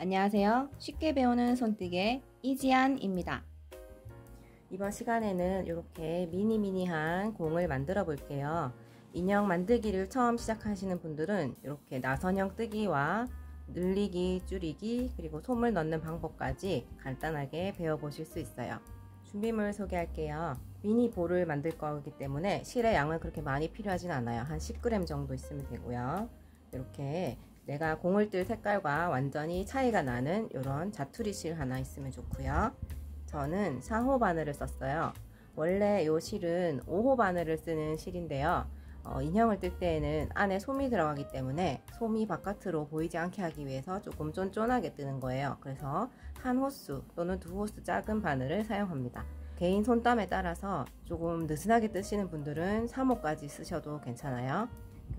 안녕하세요. 쉽게 배우는 손뜨개 이지안입니다. 이번 시간에는 이렇게 미니미니한 공을 만들어 볼게요. 인형 만들기를 처음 시작하시는 분들은 이렇게 나선형 뜨기와 늘리기, 줄이기, 그리고 솜을 넣는 방법까지 간단하게 배워보실 수 있어요. 준비물 소개할게요. 미니 볼을 만들 거기 때문에 실의 양은 그렇게 많이 필요하진 않아요. 한 10g 정도 있으면 되고요. 이렇게 내가 공을 뜰 색깔과 완전히 차이가 나는 이런 자투리 실 하나 있으면 좋고요. 저는 4호 바늘을 썼어요. 원래 이 실은 5호 바늘을 쓰는 실인데요. 인형을 뜰 때에는 안에 솜이 들어가기 때문에 솜이 바깥으로 보이지 않게 하기 위해서 조금 쫀쫀하게 뜨는 거예요. 그래서 한 호수 또는 두 호수 작은 바늘을 사용합니다. 개인 손땀에 따라서 조금 느슨하게 뜨시는 분들은 3호까지 쓰셔도 괜찮아요.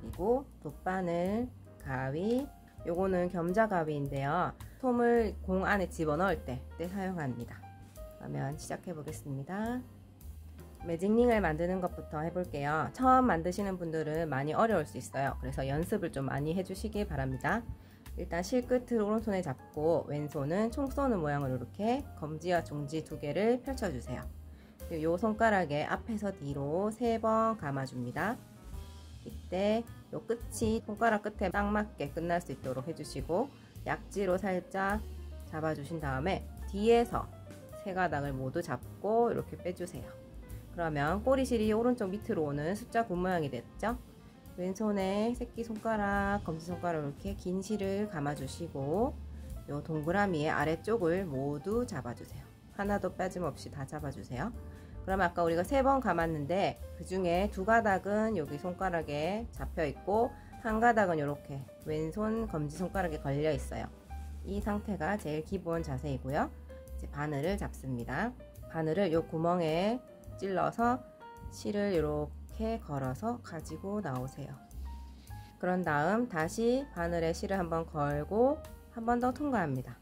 그리고 돗바늘, 가위, 요거는 겸자 가위인데요. 솜을 공 안에 집어넣을 때 사용합니다. 그러면 시작해 보겠습니다. 매직링을 만드는 것부터 해볼게요. 처음 만드시는 분들은 많이 어려울 수 있어요. 그래서 연습을 좀 많이 해주시길 바랍니다. 일단 실끝을 오른손에 잡고 왼손은 총 쏘는 모양으로 이렇게 검지와 중지 두 개를 펼쳐주세요. 그리고 이 손가락에 앞에서 뒤로 3번 감아줍니다. 이때 요 끝이 손가락 끝에 딱 맞게 끝날 수 있도록 해주시고 약지로 살짝 잡아주신 다음에 뒤에서 세 가닥을 모두 잡고 이렇게 빼주세요. 그러면 꼬리실이 오른쪽 밑으로 오는 숫자 9 모양이 됐죠? 왼손에 새끼손가락, 검지손가락 이렇게 긴 실을 감아주시고 요 동그라미의 아래쪽을 모두 잡아주세요. 하나도 빠짐없이 다 잡아주세요. 그럼 아까 우리가 3번 감았는데 그 중에 2가닥은 여기 손가락에 잡혀 있고 한 가닥은 이렇게 왼손 검지손가락에 걸려 있어요. 이 상태가 제일 기본 자세이고요. 이제 바늘을 잡습니다. 바늘을 요 구멍에 찔러서 실을 이렇게 걸어서 가지고 나오세요. 그런 다음 다시 바늘에 실을 한번 걸고 한 번 더 통과합니다.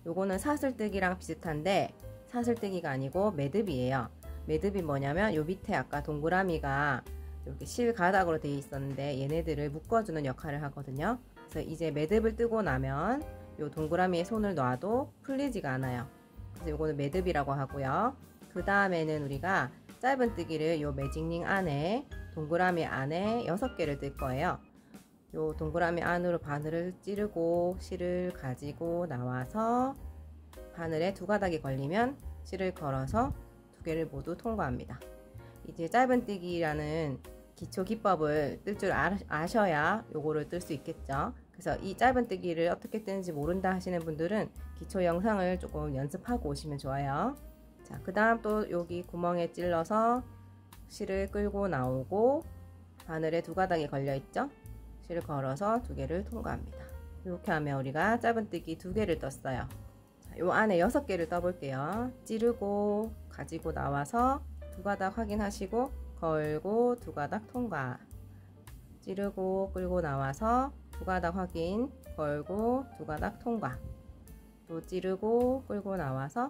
요거는 사슬뜨기랑 비슷한데 사슬뜨기가 아니고 매듭이에요. 매듭이 뭐냐면 요 밑에 아까 동그라미가 이렇게 실 가닥으로 되어 있었는데 얘네들을 묶어주는 역할을 하거든요. 그래서 이제 매듭을 뜨고 나면 요 동그라미에 손을 놔도 풀리지가 않아요. 그래서 요거는 매듭이라고 하고요. 그 다음에는 우리가 짧은 뜨기를 요 매직링 안에 동그라미 안에 6개를 뜰 거예요. 요 동그라미 안으로 바늘을 찌르고 실을 가지고 나와서 바늘에 2가닥이 걸리면 실을 걸어서 2개를 모두 통과합니다. 이제 짧은 뜨기라는 기초 기법을 뜰 줄 아셔야 요거를 뜰 수 있겠죠. 그래서 이 짧은 뜨기를 어떻게 뜨는지 모른다 하시는 분들은 기초 영상을 조금 연습하고 오시면 좋아요. 자, 그 다음 또 여기 구멍에 찔러서 실을 끌고 나오고 바늘에 2가닥이 걸려 있죠. 실을 걸어서 2개를 통과합니다. 이렇게 하면 우리가 짧은 뜨기 2개를 떴어요. 자, 요 안에 6개를 떠볼게요. 찌르고 가지고 나와서 2가닥 확인하시고 걸고 2가닥 통과. 찌르고 끌고 나와서 2가닥 확인, 걸고 2가닥 통과. 또 찌르고 끌고 나와서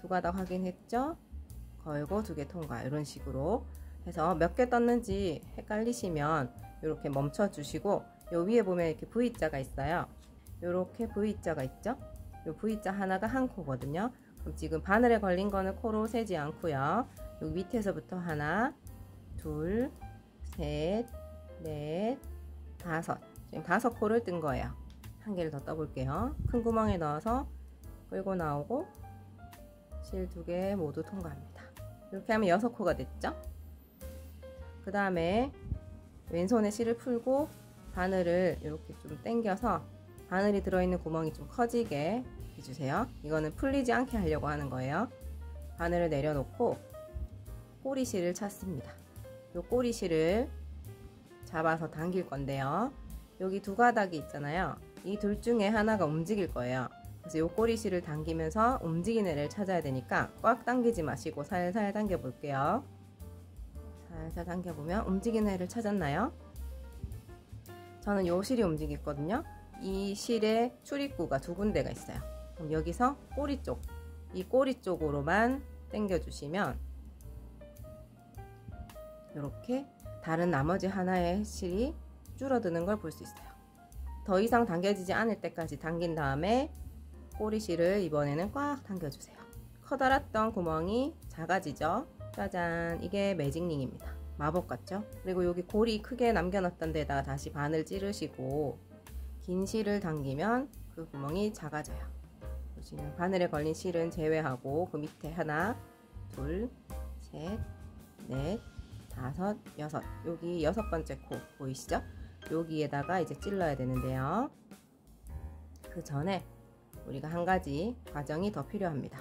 2가닥 확인했죠? 걸고 2개 통과. 이런 식으로 해서 몇 개 떴는지 헷갈리시면 이렇게 멈춰 주시고 요 위에 보면 이렇게 V자가 있어요. 이렇게 V자가 있죠? 요 V자 하나가 한 코거든요. 그럼 지금 바늘에 걸린 거는 코로 세지 않고요. 요 밑에서부터 하나, 둘, 셋, 넷, 다섯. 지금 5코를 뜬 거예요. 한 개를 더 떠볼게요. 큰 구멍에 넣어서 끌고 나오고 실 2개 모두 통과합니다. 이렇게 하면 6코가 됐죠? 그 다음에 왼손에 실을 풀고 바늘을 이렇게 좀 당겨서 바늘이 들어있는 구멍이 좀 커지게 해주세요. 이거는 풀리지 않게 하려고 하는 거예요. 바늘을 내려놓고 꼬리실을 찾습니다. 이 꼬리실을 잡아서 당길 건데요. 여기 2가닥이 있잖아요. 이 둘 중에 하나가 움직일 거예요. 그래서 이 꼬리실을 당기면서 움직이는 애를 찾아야 되니까 꽉 당기지 마시고 살살 당겨 볼게요. 살살 당겨보면 움직이는 애를 찾았나요? 저는 이 실이 움직였거든요. 이 실에 출입구가 2군데가 있어요. 그럼 여기서 꼬리 쪽, 이 꼬리 쪽으로만 당겨 주시면 이렇게 다른 나머지 하나의 실이 줄어드는 걸 볼 수 있어요. 더 이상 당겨지지 않을 때까지 당긴 다음에 꼬리실을 이번에는 꽉 당겨주세요. 커다랐던 구멍이 작아지죠. 짜잔, 이게 매직링입니다. 마법 같죠? 그리고 여기 고리 크게 남겨놨던 데다 다시 바늘 찌르시고 긴 실을 당기면 그 구멍이 작아져요. 보시면 바늘에 걸린 실은 제외하고 그 밑에 하나, 둘, 셋, 넷, 다섯, 여섯, 여기 6번째 코 보이시죠? 여기에다가 이제 찔러야 되는데요. 그 전에 우리가 한 가지 과정이 더 필요합니다.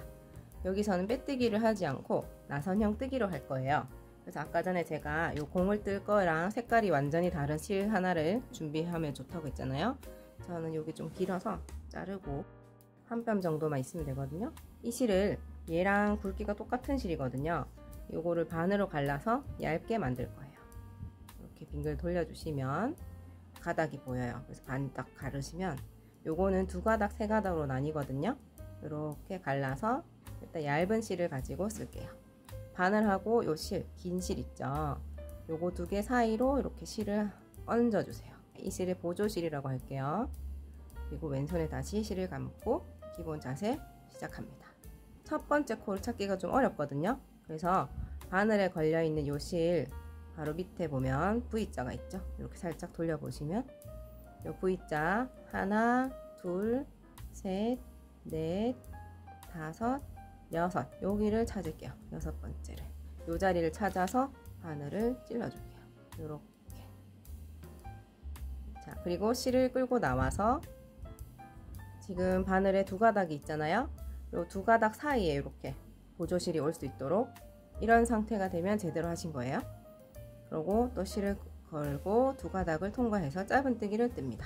여기서는 빼뜨기를 하지 않고 나선형 뜨기로 할 거예요. 그래서 아까 전에 제가 요 공을 뜰 거랑 색깔이 완전히 다른 실 하나를 준비하면 좋다고 했잖아요. 저는 여기 좀 길어서 자르고 한 뼘 정도만 있으면 되거든요. 이 실을 얘랑 굵기가 똑같은 실이거든요. 요거를 반으로 갈라서 얇게 만들 거예요. 이렇게 빙글 돌려주시면 가닥이 보여요. 그래서 반 딱 가르시면 요거는 2가닥 3가닥으로 나뉘거든요. 이렇게 갈라서 일단 얇은 실을 가지고 쓸게요. 바늘하고 요 실, 긴 실 있죠. 요거 2개 사이로 이렇게 실을 얹어 주세요. 이 실을 보조실이라고 할게요. 그리고 왼손에 다시 실을 감고 기본 자세 시작합니다. 첫 번째 코를 찾기가 좀 어렵거든요. 그래서 바늘에 걸려 있는 요 실 바로 밑에 보면 V자가 있죠. 이렇게 살짝 돌려보시면 요 V자 하나, 둘, 셋, 넷, 다섯, 여섯, 여기를 찾을게요. 6번째를 요 자리를 찾아서 바늘을 찔러줄게요. 요렇게. 자, 그리고 실을 끌고 나와서 지금 바늘에 2가닥이 있잖아요. 요 2가닥 사이에 이렇게 보조실이 올 수 있도록 이런 상태가 되면 제대로 하신 거예요. 그리고 또 실을 걸고 2가닥을 통과해서 짧은뜨기를 뜹니다.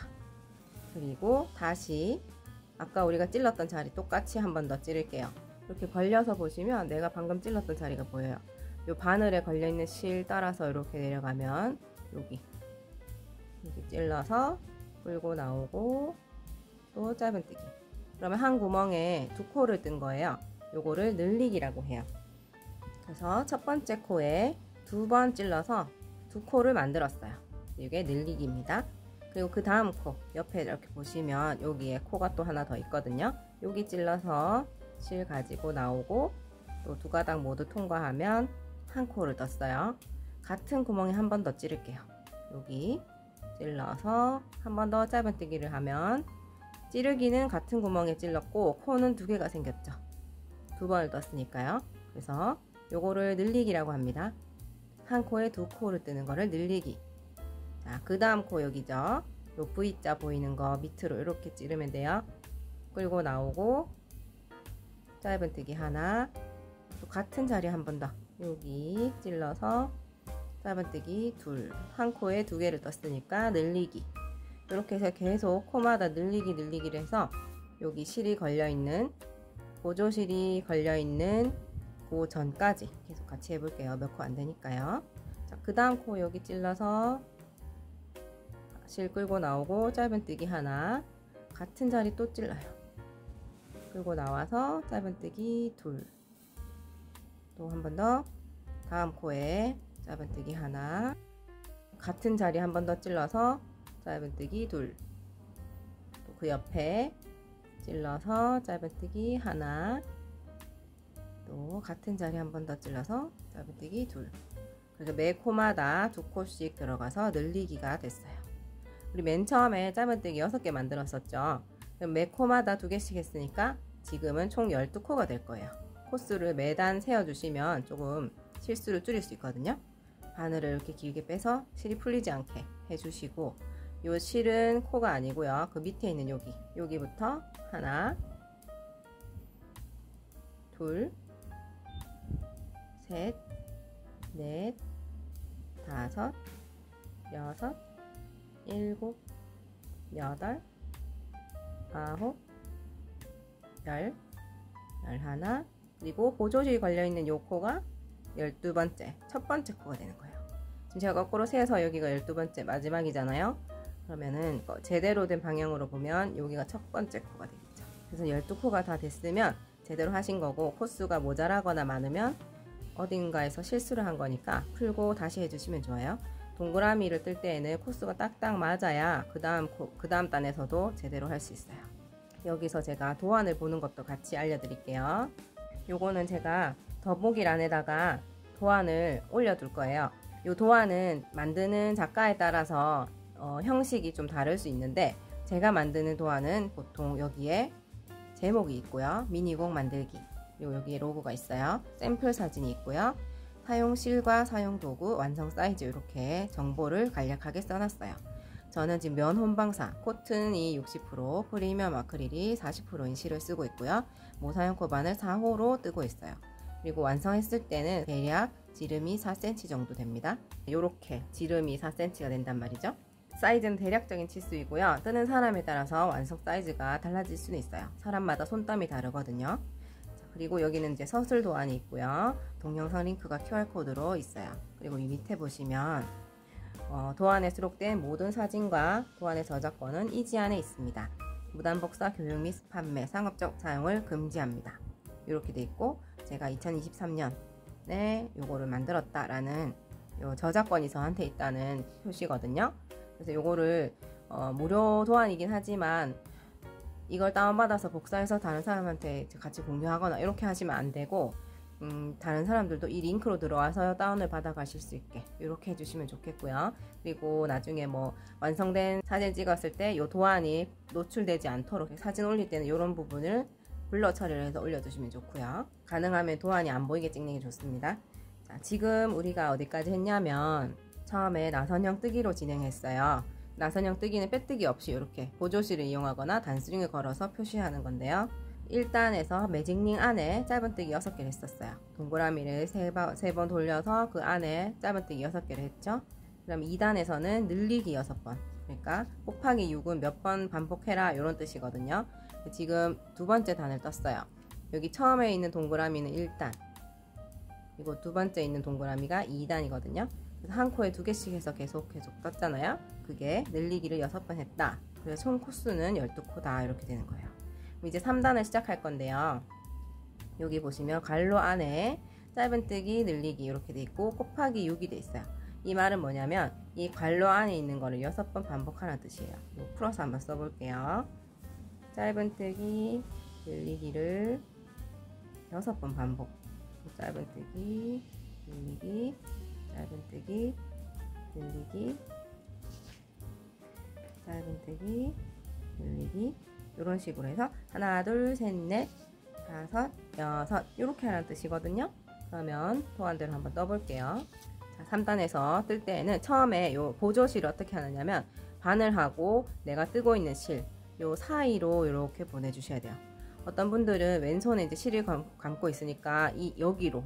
그리고 다시 아까 우리가 찔렀던 자리 똑같이 한 번 더 찌를게요. 이렇게 벌려서 보시면 내가 방금 찔렀던 자리가 보여요. 요 바늘에 걸려있는 실 따라서 이렇게 내려가면 여기 찔러서 끌고 나오고 또 짧은뜨기. 그러면 한 구멍에 2코를 뜬 거예요. 요거를 늘리기라고 해요. 그래서 첫 번째 코에 2번 찔러서 2코를 만들었어요. 이게 늘리기입니다. 그리고 그 다음 코 옆에 이렇게 보시면 여기에 코가 또 하나 더 있거든요. 여기 찔러서 실 가지고 나오고 또 2가닥 모두 통과하면 한 코를 떴어요. 같은 구멍에 한 번 더 찌를게요. 여기 찔러서 한 번 더 짧은뜨기를 하면 찌르기는 같은 구멍에 찔렀고 코는 2개가 생겼죠. 2번을 떴으니까요. 그래서 요거를 늘리기라고 합니다. 한 코에 2코를 뜨는 거를 늘리기. 자, 그 다음 코 여기죠. 요 V자 보이는 거 밑으로 이렇게 찌르면 돼요. 끌고 나오고 짧은뜨기 하나, 또 같은 자리 한 번 더 여기 찔러서 짧은뜨기 둘, 한 코에 2개를 떴으니까 늘리기. 이렇게 해서 계속 코마다 늘리기를 해서 여기 실이 걸려있는 보조실이 걸려있는 그 전까지 계속 같이 해볼게요. 몇 코 안 되니까요. 자, 그 다음 코 여기 찔러서 실 끌고 나오고 짧은뜨기 하나, 같은 자리 또 찔러요. 끌고 나와서 짧은뜨기 둘, 또 한 번 더 다음 코에 짧은뜨기 하나, 같은 자리 한 번 더 찔러서 짧은뜨기 둘, 또 그 옆에 찔러서 짧은뜨기 하나, 또 같은 자리 한 번 더 찔러서 짧은뜨기 둘. 그래서 매 코마다 2코씩 들어가서 늘리기가 됐어요. 우리 맨 처음에 짧은뜨기 6개 만들었었죠. 그럼 매 코마다 2개씩 했으니까 지금은 총 12코가 될 거예요. 코수를 매단 세워주시면 조금 실수를 줄일 수 있거든요. 바늘을 이렇게 길게 빼서 실이 풀리지 않게 해주시고, 요 실은 코가 아니고요. 그 밑에 있는 여기부터 하나, 둘, 셋, 넷, 다섯, 여섯, 일곱, 여덟, 아홉, 열, 열하나, 그리고 보조실이 걸려있는 요 코가 12번째, 첫 번째 코가 되는 거예요. 지금 제가 거꾸로 세서 여기가 12번째 마지막이잖아요. 그러면은 제대로 된 방향으로 보면 여기가 첫 번째 코가 되겠죠. 그래서 12코가 다 됐으면 제대로 하신 거고, 코수가 모자라거나 많으면 어딘가에서 실수를 한 거니까 풀고 다시 해주시면 좋아요. 동그라미를 뜰 때에는 코수가 딱딱 맞아야 그 다음 단에서도 제대로 할 수 있어요. 여기서 제가 도안을 보는 것도 같이 알려드릴게요. 요거는 제가 더보기란에다가 도안을 올려둘 거예요. 요 도안은 만드는 작가에 따라서 형식이 좀 다를 수 있는데, 제가 만드는 도안은 보통 여기에 제목이 있고요. 미니곡 만들기, 그리고 여기에 로고가 있어요. 샘플 사진이 있고요. 사용실과 사용도구, 완성 사이즈, 이렇게 정보를 간략하게 써놨어요. 저는 지금 면 혼방사, 코튼이 60%, 프리미엄 아크릴이 40%인 실을 쓰고 있고요. 모사용 코반을 4호로 뜨고 있어요. 그리고 완성했을 때는 대략 지름이 4cm 정도 됩니다. 이렇게 지름이 4cm가 된단 말이죠. 사이즈는 대략적인 치수이고요. 뜨는 사람에 따라서 완성 사이즈가 달라질 수는 있어요. 사람마다 손땀이 다르거든요. 그리고 여기는 이제 서술 도안이 있고요. 동영상 링크가 QR코드로 있어요. 그리고 이 밑에 보시면 도안에 수록된 모든 사진과 도안의 저작권은 이지안에 있습니다. 무단복사, 교육 및 판매, 상업적 사용을 금지합니다. 이렇게 돼 있고, 제가 2023년에 요거를 만들었다라는 요 저작권이 저한테 있다는 표시거든요. 그래서 요거를 무료 도안이긴 하지만 이걸 다운받아서 복사해서 다른 사람한테 같이 공유하거나 이렇게 하시면 안 되고, 다른 사람들도 이 링크로 들어와서 다운을 받아 가실 수 있게 이렇게 해주시면 좋겠고요. 그리고 나중에 뭐 완성된 사진 찍었을 때 이 도안이 노출되지 않도록 사진 올릴 때는 이런 부분을 블러 처리를 해서 올려주시면 좋고요. 가능하면 도안이 안 보이게 찍는 게 좋습니다. 자, 지금 우리가 어디까지 했냐면 처음에 나선형 뜨기로 진행했어요. 나선형 뜨기는 빼뜨기 없이 이렇게 보조실을 이용하거나 단스링을 걸어서 표시하는 건데요. 1단에서 매직링 안에 짧은뜨기 6개를 했었어요. 동그라미를 3번 돌려서 그 안에 짧은뜨기 6개를 했죠. 그럼 2단에서는 늘리기 6번, 그러니까 곱하기 6은 몇 번 반복해라 이런 뜻이거든요. 지금 두 번째 단을 떴어요. 여기 처음에 있는 동그라미는 1단, 그리고 두 번째 있는 동그라미가 2단이거든요. 그래서 한 코에 2개씩 해서 계속 떴잖아요. 그게 늘리기를 6번 했다. 그래서 총 코수는 12코다 이렇게 되는 거예요. 이제 3단을 시작할 건데요. 여기 보시면 괄호 안에 짧은뜨기, 늘리기 이렇게 돼 있고 곱하기 6이 돼 있어요. 이 말은 뭐냐면 이 괄호 안에 있는 거를 6번 반복하는 뜻이에요. 풀어서 한번 써볼게요. 짧은뜨기, 늘리기를 6번 반복. 짧은뜨기, 늘리기, 짧은뜨기, 늘리기, 짧은뜨기, 늘리기, 이런 식으로 해서 하나, 둘, 셋, 넷, 다섯, 여섯 이렇게 하는 뜻이거든요. 그러면 도안대로 한번 떠볼게요. 자, 3단에서 뜰 때에는 처음에 요 보조실을 어떻게 하느냐면 바늘하고 내가 뜨고 있는 실 요 사이로 이렇게 보내주셔야 돼요. 어떤 분들은 왼손에 이제 실을 감고 있으니까 여기로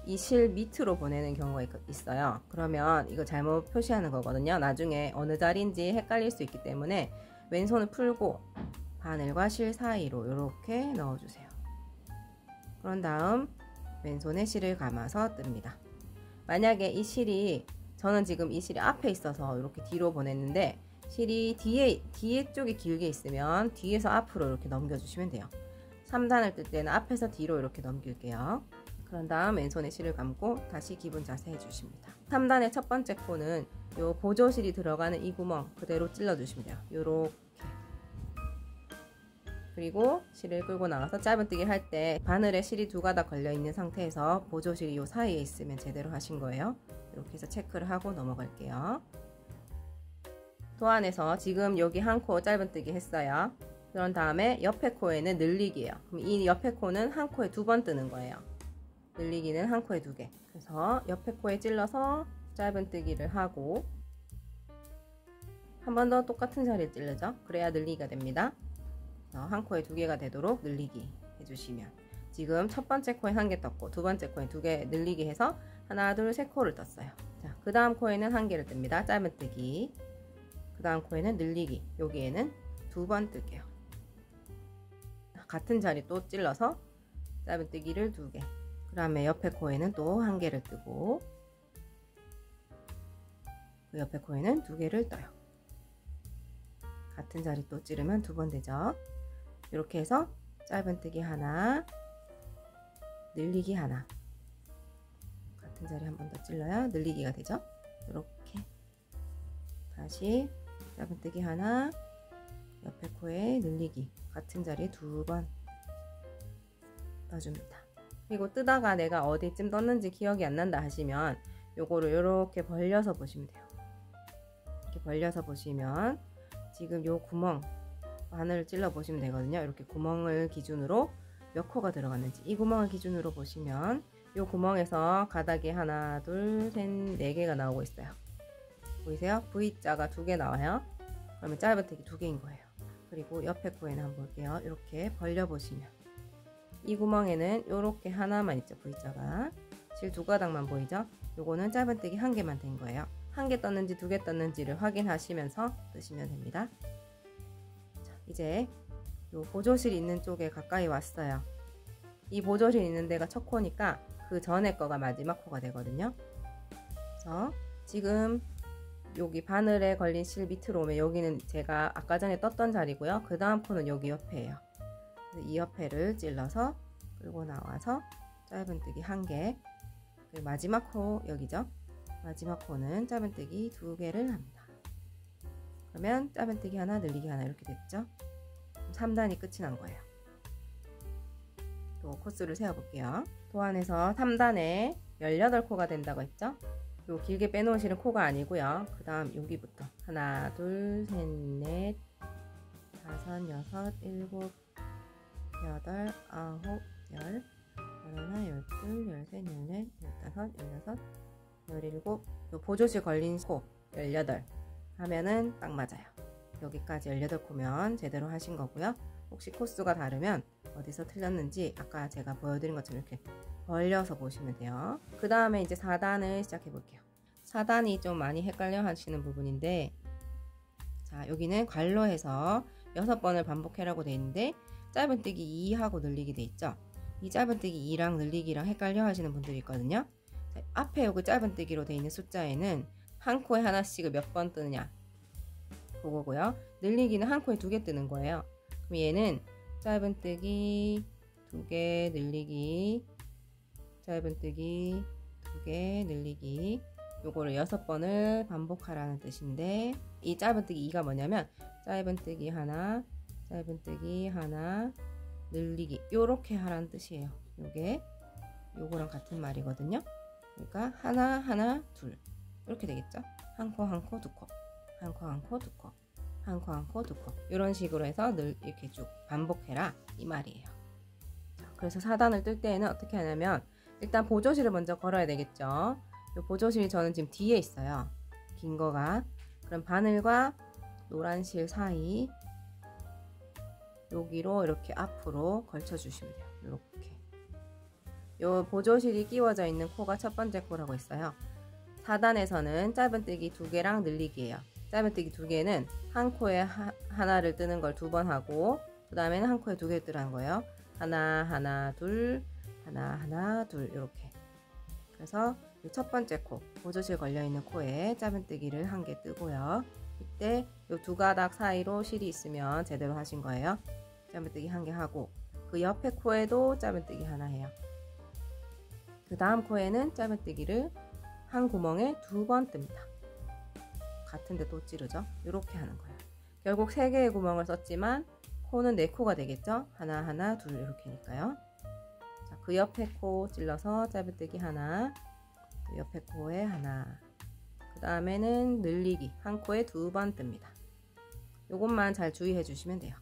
이 실 밑으로 보내는 경우가 있어요. 그러면 이거 잘못 표시하는 거거든요. 나중에 어느 자리인지 헷갈릴 수 있기 때문에 왼손을 풀고 바늘과 실 사이로 이렇게 넣어주세요. 그런 다음 왼손에 실을 감아서 뜹니다. 만약에 이 실이, 저는 지금 이 실이 앞에 있어서 이렇게 뒤로 보냈는데 실이 뒤에 쪽이 길게 있으면 뒤에서 앞으로 이렇게 넘겨주시면 돼요. 3단을 뜰 때는 앞에서 뒤로 이렇게 넘길게요. 그런 다음 왼손에 실을 감고 다시 기본 자세 해주십니다. 3단의 첫 번째 코는 요 보조실이 들어가는 이 구멍 그대로 찔러주시면 돼요. 요렇게. 그리고 실을 끌고 나가서 짧은뜨기 할 때 바늘에 실이 2가닥 걸려있는 상태에서 보조실이 요 사이에 있으면 제대로 하신 거예요. 이렇게 해서 체크를 하고 넘어갈게요. 도안에서 지금 여기 한 코 짧은뜨기 했어요. 그런 다음에 옆에 코에는 늘리기예요. 그럼 이 옆에 코는 한 코에 2번 뜨는 거예요. 늘리기는 한 코에 2개. 그래서 옆에 코에 찔러서 짧은뜨기를 하고 한 번 더 똑같은 자리에 찔르죠. 그래야 늘리기가 됩니다. 한 코에 2개가 되도록 늘리기 해주시면, 지금 첫 번째 코에 1개 떴고 두 번째 코에 2개 늘리기 해서 하나, 둘, 셋 코를 떴어요. 자, 그 다음 코에는 1개를 뜹니다. 짧은뜨기. 그 다음 코에는 늘리기. 여기에는 2번 뜰게요. 같은 자리 또 찔러서 짧은뜨기를 2개. 그 다음에 옆에 코에는 또 1개를 뜨고 그 옆에 코에는 2개를 떠요. 같은 자리 또 찌르면 2번 되죠. 이렇게 해서 짧은뜨기 하나, 늘리기 하나, 같은 자리 한 번 더 찔러야 늘리기가 되죠. 이렇게 다시 짧은뜨기 하나, 옆에 코에 늘리기 같은 자리에 2번 떠줍니다. 그리고 뜨다가 내가 어디쯤 떴는지 기억이 안 난다 하시면 요거를 이렇게 벌려서 보시면 돼요. 이렇게 벌려서 보시면 지금 요 구멍 바늘을 찔러 보시면 되거든요. 이렇게 구멍을 기준으로 몇 코가 들어갔는지 이 구멍을 기준으로 보시면 요 구멍에서 가닥이 하나, 둘, 셋, 4개가 나오고 있어요. 보이세요? V자가 2개 나와요. 그러면 짧은뜨기 2개인 거예요. 그리고 옆에 코에는 한번 볼게요. 이렇게 벌려 보시면 이 구멍에는 이렇게 하나만 있죠. V자가 실 2가닥만 보이죠? 요거는 짧은뜨기 1개만 된 거예요. 1개 떴는지 2개 떴는지를 확인하시면서 뜨시면 됩니다. 자, 이제 요 보조실 있는 쪽에 가까이 왔어요. 이 보조실 있는 데가 첫 코니까 그 전에 거가 마지막 코가 되거든요. 그래서 지금 여기 바늘에 걸린 실 밑으로 오면 여기는 제가 아까 전에 떴던 자리고요. 그 다음 코는 여기 옆에예요. 이 옆에를 찔러서 끌고 나와서 짧은뜨기 1개, 그리고 마지막 코 여기죠. 마지막 코는 짧은뜨기 2개를 합니다. 그러면 짧은뜨기 하나, 늘리기 하나 이렇게 됐죠. 3단이 끝이 난 거예요. 또 코스를 세워볼게요. 도안에서 3단에 18코가 된다고 했죠. 요 길게 빼놓은 실은 코가 아니고요. 그 다음 여기부터 하나, 둘, 셋, 넷, 다섯, 여섯, 일곱, 여덟, 아홉, 열, 열하나, 열둘, 열셋, 열넷, 열다섯, 열여섯, 열일곱. 요 보조실 걸린 코 18 하면은 딱 맞아요. 여기까지 18코면 제대로 하신 거고요. 혹시 코수가 다르면 어디서 틀렸는지 아까 제가 보여드린 것처럼 이렇게 벌려서 보시면 돼요. 그 다음에 이제 4단을 시작해 볼게요. 4단이 좀 많이 헷갈려 하시는 부분인데, 자, 여기는 괄로해서 6번을 반복해라고 되어 있는데 짧은뜨기 2 하고 늘리기 돼 있죠. 이 짧은뜨기 2랑 늘리기랑 헷갈려 하시는 분들이 있거든요. 자, 앞에 여기 짧은뜨기로 되어 있는 숫자에는 한 코에 하나씩을 몇 번 뜨느냐 그거고요. 늘리기는 한 코에 2개 뜨는 거예요. 그럼 얘는 짧은뜨기 2개, 늘리기, 짧은뜨기 2개, 늘리기, 요거를 6번을 반복하라는 뜻인데, 이 짧은뜨기 2가 뭐냐면 짧은뜨기 하나, 짧은뜨기 하나, 늘리기 요렇게 하라는 뜻이에요. 요게 요거랑 같은 말이거든요. 그러니까 하나, 하나, 둘 이렇게 되겠죠. 한 코, 한 코, 2코, 한 코, 한 코, 2코, 한 코, 한 코, 2코 이런 식으로 해서 늘 이렇게 쭉 반복해라 이 말이에요. 자, 그래서 4단을 뜰 때에는 어떻게 하냐면 일단 보조실을 먼저 걸어야 되겠죠. 이 보조실이 저는 지금 뒤에 있어요. 긴 거가. 그럼 바늘과 노란 실 사이 여기로 이렇게 앞으로 걸쳐 주시면 돼요. 이렇게. 요 보조실이 끼워져 있는 코가 첫 번째 코라고 했어요. 4단에서는 짧은뜨기 2개랑 늘리기예요. 짧은뜨기 2개는 한 코에 하나를 뜨는 걸 2번 하고, 그 다음에는 한 코에 2개 뜨라는 거예요. 하나, 하나, 둘, 하나, 하나, 둘 이렇게. 그래서 첫 번째 코, 보조실 걸려있는 코에 짧은뜨기를 1개 뜨고요. 이때 이 2가닥 사이로 실이 있으면 제대로 하신 거예요. 짧은뜨기 1개 하고, 그 옆에 코에도 짧은뜨기 하나 해요. 그 다음 코에는 짧은뜨기를 한 구멍에 2번 뜹니다. 같은데 또 찌르죠. 이렇게 하는 거예요. 결국 3개의 구멍을 썼지만 코는 4코가 되겠죠. 하나, 하나, 둘 이렇게니까요. 자, 그 옆에 코 찔러서 짧은뜨기 하나, 그 옆에 코에 하나, 그 다음에는 늘리기 한 코에 2번 뜹니다. 요것만 잘 주의해 주시면 돼요.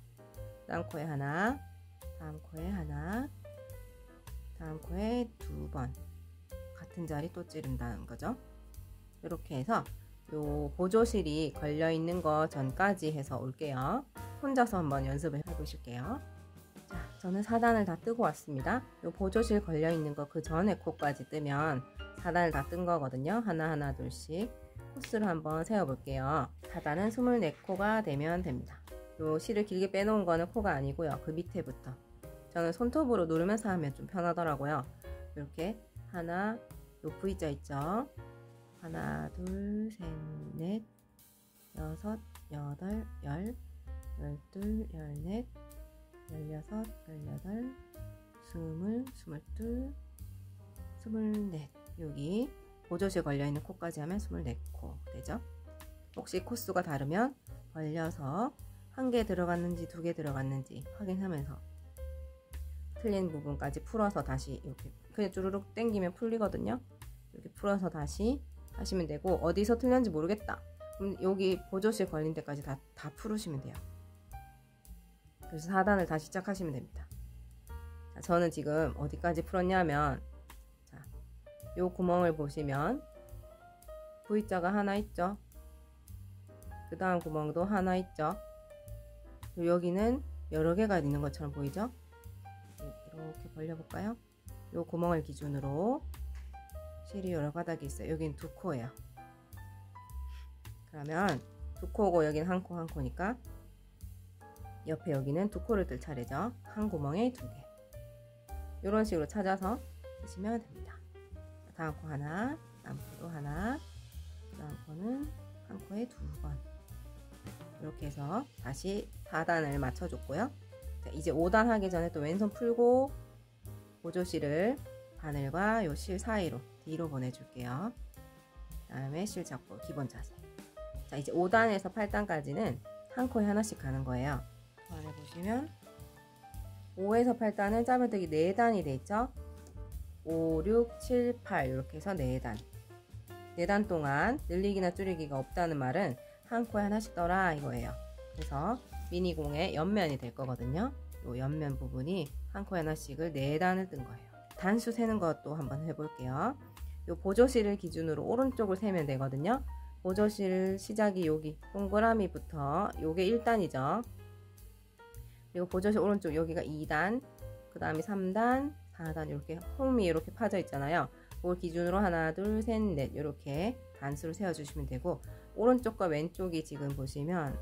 다음 코에 하나, 다음 코에 하나, 다음 코에 2번 같은 자리 또 찌른다는 거죠. 이렇게 해서 요 보조실이 걸려 있는 거 전까지 해서 올게요. 혼자서 한번 연습을 해 보실게요. 자, 저는 4단을 다 뜨고 왔습니다. 요 보조실 걸려 있는 거 그 전에 코까지 뜨면 4단을 다 뜬 거거든요. 하나하나 둘씩 코스를 한번 세워 볼게요. 4단은 24코가 되면 됩니다. 요 실을 길게 빼놓은 거는 코가 아니고요. 그 밑에부터 저는 손톱으로 누르면서 하면 좀 편하더라고요. 이렇게 하나, 요 V자 있죠. 하나, 둘, 셋, 넷, 여섯, 여덟, 열, 열둘, 열넷, 열여섯, 열여덟, 스물, 스물둘, 스물넷. 여기 보조실 걸려있는 코까지 하면 24코 되죠. 혹시 코수가 다르면 벌려서 한 개 들어갔는지 두 개 들어갔는지 확인하면서 틀린 부분까지 풀어서 다시 이렇게 그냥 주르륵 당기면 풀리거든요. 이렇게 풀어서 다시 하시면 되고, 어디서 틀렸는지 모르겠다 그럼 여기 보조실 걸린 데까지 다 풀으시면 돼요. 그래서 4단을 다시 시작하시면 됩니다. 자, 저는 지금 어디까지 풀었냐면, 자, 요 구멍을 보시면 V자가 하나 있죠. 그 다음 구멍도 하나 있죠. 여기는 여러 개가 있는 것처럼 보이죠. 이렇게 벌려볼까요? 요 구멍을 기준으로 실이 여러 가닥이 있어요. 여기는 두 코예요. 그러면 두 코고 여기는 한 코 한 코니까 옆에 여기는 두 코를 뜰 차례죠. 한 구멍에 두 개. 이런 식으로 찾아서 쓰시면 됩니다. 다음 코 하나, 다음 코도 하나, 다음 코는 한 코에 두 번. 이렇게 해서 다시 4단을 맞춰줬고요. 자, 이제 5단 하기 전에 또 왼손 풀고 보조실을 바늘과 요 실 사이로 뒤로 보내줄게요. 그 다음에 실 잡고 기본 자세. 자, 이제 5단에서 8단까지는 한 코에 하나씩 가는 거예요. 그 안에 보시면 5에서 8단은 짜면뜨기 4단이 돼 있죠. 5, 6, 7, 8 이렇게 해서 4단. 4단 동안 늘리기나 줄이기가 없다는 말은 한 코에 하나씩 떠라 이거예요. 그래서 미니공의 옆면이 될 거거든요. 이 옆면 부분이 한 코에 하나씩을 4단을 뜬 거예요. 단수 세는 것도 한번 해볼게요. 이 보조실을 기준으로 오른쪽을 세면 되거든요. 보조실 시작이 여기 동그라미부터 요게 1단이죠. 그리고 보조실 오른쪽 여기가 2단, 그 다음에 3단, 4단 이렇게 홈이 이렇게 파져 있잖아요. 그걸 기준으로 하나, 둘, 셋, 넷 이렇게 단수를 세워주시면 되고, 오른쪽과 왼쪽이 지금 보시면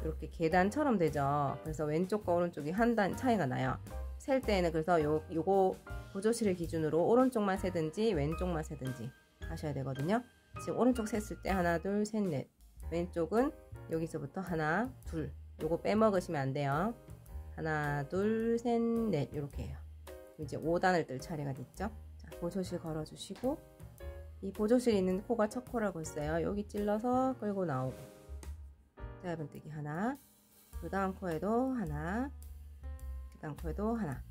이렇게 계단처럼 되죠. 그래서 왼쪽과 오른쪽이 한 단 차이가 나요. 셀 때에는 그래서 요거 보조실을 기준으로 오른쪽만 세든지 왼쪽만 세든지 하셔야 되거든요. 지금 오른쪽 셌을 때 하나, 둘, 셋, 넷. 왼쪽은 여기서부터 하나, 둘. 요거 빼먹으시면 안 돼요. 하나, 둘, 셋, 넷 이렇게 해요. 이제 5단을 뜰 차례가 됐죠. 자, 보조실 걸어주시고, 이 보조실 있는 코가 첫 코라고 했어요. 여기 찔러서 끌고 나오고, 짧은뜨기 하나, 그 다음 코에도 하나, 그 다음 코에도 하나.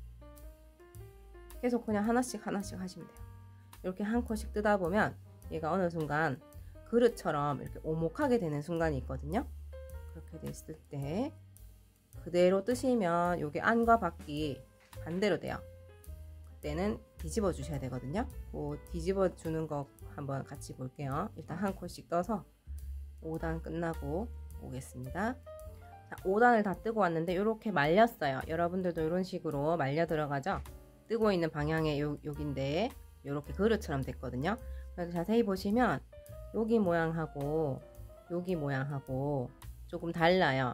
계속 그냥 하나씩 하시면 돼요. 이렇게 한 코씩 뜨다 보면 얘가 어느 순간 그릇처럼 이렇게 오목하게 되는 순간이 있거든요. 그렇게 됐을 때 그대로 뜨시면 이게 안과 밖이 반대로 돼요. 그때는 뒤집어 주셔야 되거든요. 그 뒤집어 주는 거 한번 같이 볼게요. 일단 한 코씩 떠서 5단 끝나고 오겠습니다. 자, 5단을 다 뜨고 왔는데 이렇게 말렸어요. 여러분들도 이런 식으로 말려 들어가죠. 뜨고 있는 방향의 여기인데 이렇게 그릇처럼 됐거든요. 그래서 자세히 보시면 여기 모양하고 여기 모양하고 조금 달라요.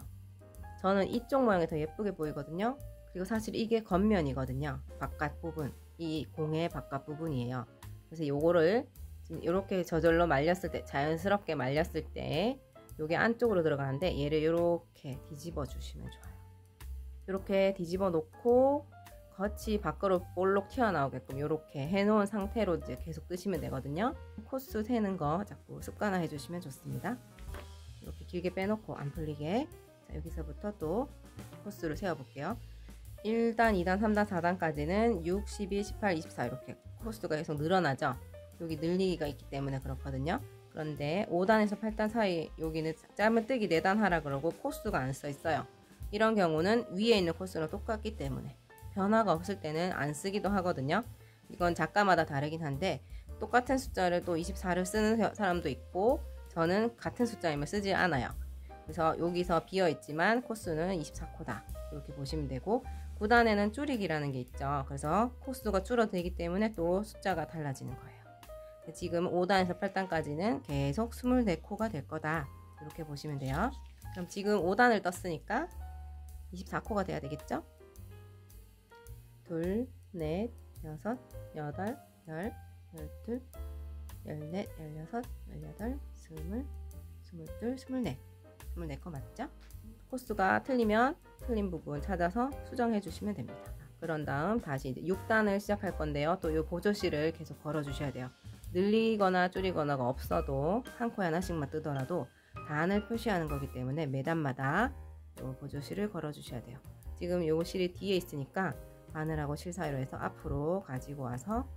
저는 이쪽 모양이 더 예쁘게 보이거든요. 그리고 사실 이게 겉면이거든요. 바깥 부분, 이 공의 바깥 부분이에요. 그래서 요거를 지금 이렇게 저절로 말렸을 때, 자연스럽게 말렸을 때 요게 안쪽으로 들어가는데 얘를 이렇게 뒤집어 주시면 좋아요. 이렇게 뒤집어 놓고 겉이 밖으로 볼록 튀어나오게끔 이렇게 해놓은 상태로 이제 계속 뜨시면 되거든요. 코스 세는 거 자꾸 습관화 해주시면 좋습니다. 이렇게 길게 빼놓고 안 풀리게. 자, 여기서부터 또 코스를 세워볼게요. 1단, 2단, 3단, 4단까지는 6, 12, 18, 24 이렇게 코스가 계속 늘어나죠. 여기 늘리기가 있기 때문에 그렇거든요. 그런데 5단에서 8단 사이 여기는 짜면뜨기 4단 하라 그러고 코스가 안 써 있어요. 이런 경우는 위에 있는 코스랑 똑같기 때문에 변화가 없을 때는 안 쓰기도 하거든요. 이건 작가마다 다르긴 한데 똑같은 숫자를 또 24를 쓰는 사람도 있고, 저는 같은 숫자임을 쓰지 않아요. 그래서 여기서 비어 있지만 코스는 24코다 이렇게 보시면 되고, 9단에는 줄이기라는 게 있죠. 그래서 코스가 줄어들기 때문에 또 숫자가 달라지는 거예요. 지금 5단에서 8단까지는 계속 24코가 될 거다 이렇게 보시면 돼요. 그럼 지금 5단을 떴으니까 24코가 돼야 되겠죠? 둘, 넷, 여섯, 여덟, 열, 열둘, 열넷, 열여섯, 열여덟, 스물, 스물둘, 스물넷. 24코 맞죠? 코스가 틀리면 틀린 부분 찾아서 수정해 주시면 됩니다. 그런 다음 다시 이제 6단을 시작할 건데요. 또 이 보조실을 계속 걸어 주셔야 돼요. 늘리거나 줄이거나가 없어도 한 코에 하나씩만 뜨더라도 단을 표시하는 거기 때문에 매 단마다 요 보조실을 걸어 주셔야 돼요. 지금 요 실이 뒤에 있으니까 바늘하고 실 사이로 해서 앞으로 가지고 와서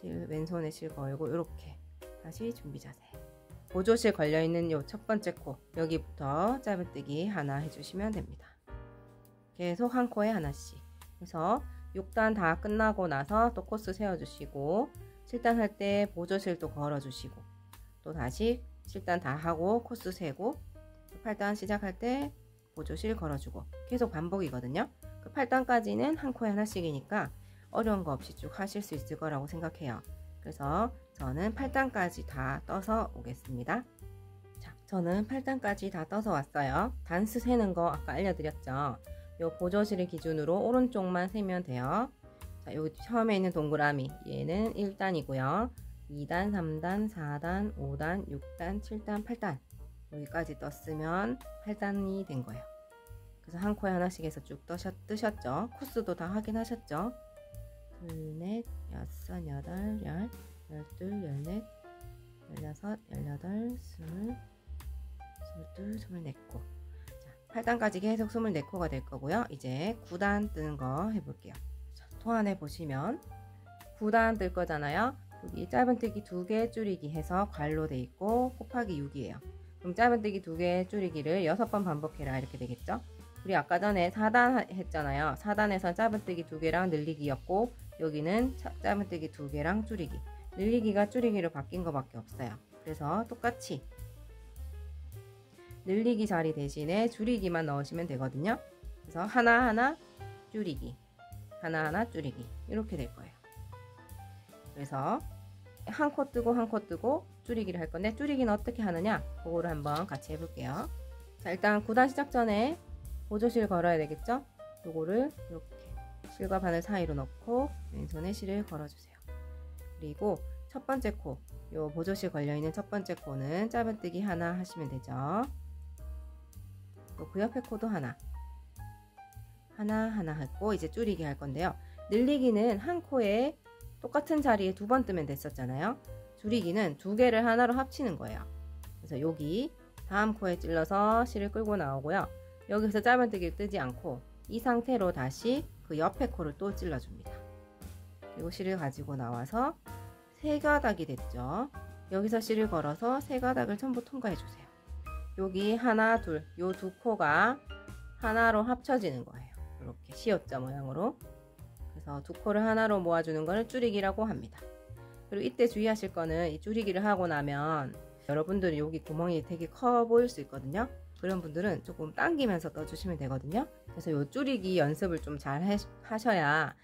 왼손에 실 걸고 이렇게 다시 준비 자세. 보조실 걸려있는 요 첫 번째 코 여기부터 짧은뜨기 하나 해주시면 됩니다. 계속 한 코에 하나씩 해서 6단 다 끝나고 나서 또 코스 세워주시고 7단 할 때 보조실도 걸어주시고 또 다시 7단 다 하고 코스 세고 8단 시작할 때 보조실 걸어주고 계속 반복이거든요. 그 8단까지는 한 코에 하나씩이니까 어려운 거 없이 쭉 하실 수 있을 거라고 생각해요. 그래서 저는 8단까지 다 떠서 오겠습니다. 자, 저는 8단까지 다 떠서 왔어요. 단수 세는 거 아까 알려드렸죠. 요 보조실을 기준으로 오른쪽만 세면 돼요. 자, 여기 처음에 있는 동그라미 얘는 1단이고요. 2단, 3단, 4단, 5단, 6단, 7단, 8단 여기까지 떴으면 8단이 된 거예요. 그래서 한 코에 하나씩 해서 쭉 뜨셨죠? 코스도 다 확인하셨죠? 둘, 넷, 여섯, 여덟, 열, 열둘, 열넷, 열여섯, 열여덟, 스물, 스물둘, 스물네코. 자, 8단까지 계속 24코가 될 거고요. 이제 9단 뜨는 거 해볼게요. 자, 도안에 보시면 9단 뜰 거잖아요. 여기 짧은뜨기 2개 줄이기 해서 괄로 돼 있고 곱하기 6이에요. 그럼 짧은뜨기 2개 줄이기를 6번 반복해라 이렇게 되겠죠? 우리 아까 전에 4단 했잖아요. 4단에서 짧은뜨기 2개랑 늘리기였고 여기는 짧은뜨기 2개랑 줄이기. 늘리기가 줄이기로 바뀐 거밖에 없어요. 그래서 똑같이 늘리기 자리 대신에 줄이기만 넣으시면 되거든요. 그래서 하나하나 줄이기, 하나하나 줄이기 이렇게 될 거예요. 그래서 한 코 뜨고 한 코 뜨고 줄이기를 할 건데 줄이기는 어떻게 하느냐 그거를 한번 같이 해볼게요. 자, 일단 9단 시작 전에 보조실 걸어야 되겠죠? 요거를 이렇게 실과 바늘 사이로 넣고 왼손에 실을 걸어주세요. 그리고 첫 번째 코, 요 보조실 걸려있는 첫 번째 코는 짧은뜨기 하나 하시면 되죠. 또 그 옆에 코도 하나 하고 이제 줄이기 할 건데요. 늘리기는 한 코에 똑같은 자리에 2번 뜨면 됐었잖아요. 줄이기는 2개를 하나로 합치는 거예요. 그래서 여기 다음 코에 찔러서 실을 끌고 나오고요. 여기서 짧은뜨기를 뜨지 않고 이 상태로 다시 그 옆에 코를 또 찔러줍니다. 그리고 실을 가지고 나와서 3가닥이 됐죠. 여기서 실을 걸어서 3가닥을 전부 통과해 주세요. 여기 하나, 둘, 요 2코가 하나로 합쳐지는 거예요. 이렇게 시옷자 모양으로. 그래서 2코를 하나로 모아주는 거를 줄이기라고 합니다. 그리고 이때 주의하실 거는 이 줄이기를 하고 나면 여러분들이 여기 구멍이 되게 커 보일 수 있거든요. 그런 분들은 조금 당기면서 떠주시면 되거든요. 그래서 요 줄이기 연습을 좀 잘 하셔야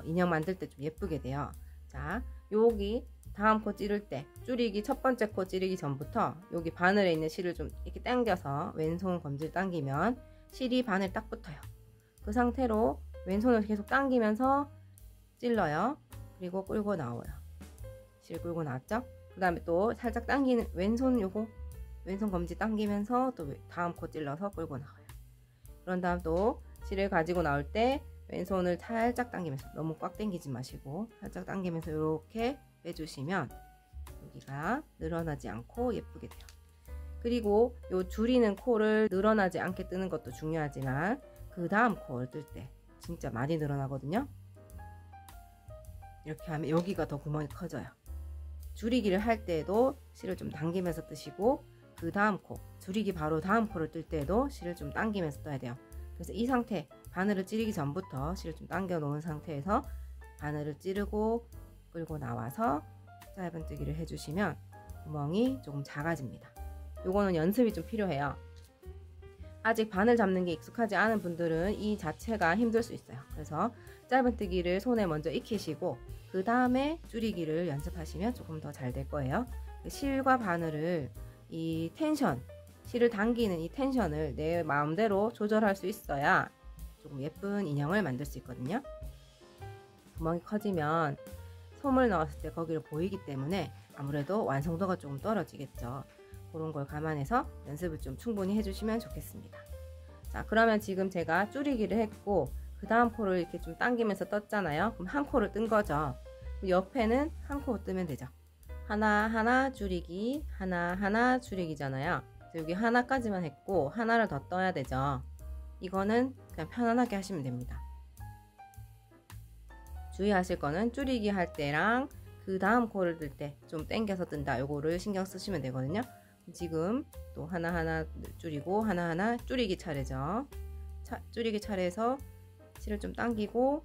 인형 만들 때 좀 예쁘게 돼요. 자, 여기 다음 코 찌를 때 줄이기 첫 번째 코 찌르기 전부터 여기 바늘에 있는 실을 좀 이렇게 당겨서 왼손 검지를 당기면 실이 바늘 딱 붙어요. 그 상태로 왼손을 계속 당기면서 찔러요. 그리고 끌고 나와요. 실 끌고 나왔죠? 그 다음에 또 살짝 당기는 왼손 검지 당기면서 또 다음 코 찔러서 끌고 나와요. 그런 다음 또 실을 가지고 나올 때 왼손을 살짝 당기면서 너무 꽉 당기지 마시고 살짝 당기면서 이렇게 빼주시면 여기가 늘어나지 않고 예쁘게 돼요. 그리고 요 줄이는 코를 늘어나지 않게 뜨는 것도 중요하지만 그 다음 코를 뜰 때 진짜 많이 늘어나거든요. 이렇게 하면 여기가 더 구멍이 커져요. 줄이기를 할 때도 실을 좀 당기면서 뜨시고 그 다음 코, 줄이기 바로 다음 코를 뜰 때도 실을 좀 당기면서 떠야 돼요. 그래서 이 상태, 바늘을 찌르기 전부터 실을 좀 당겨 놓은 상태에서 바늘을 찌르고 끌고 나와서 짧은뜨기를 해주시면 구멍이 조금 작아집니다. 요거는 연습이 좀 필요해요. 아직 바늘 잡는 게 익숙하지 않은 분들은 이 자체가 힘들 수 있어요. 그래서 짧은뜨기를 손에 먼저 익히시고 그 다음에 줄이기를 연습하시면 조금 더 잘 될 거예요. 실과 바늘을 이 텐션, 실을 당기는 이 텐션을 내 마음대로 조절할 수 있어야 조금 예쁜 인형을 만들 수 있거든요. 구멍이 커지면 솜을 넣었을 때 거기를 보이기 때문에 아무래도 완성도가 조금 떨어지겠죠. 그런 걸 감안해서 연습을 좀 충분히 해주시면 좋겠습니다. 자, 그러면 지금 제가 줄이기를 했고 그 다음 코를 이렇게 좀 당기면서 떴잖아요. 그럼 한 코를 뜬 거죠. 옆에는 한 코 뜨면 되죠. 하나하나 줄이기, 하나하나 줄이기잖아요. 여기 하나까지만 했고 하나를 더 떠야 되죠. 이거는 그냥 편안하게 하시면 됩니다. 주의하실 거는 줄이기 할 때랑 그 다음 코를 뜰 때 좀 당겨서 뜬다, 요거를 신경 쓰시면 되거든요. 지금 또 하나하나 줄이고 하나하나 줄이기 차례죠. 줄이기 차례에서 실을 좀 당기고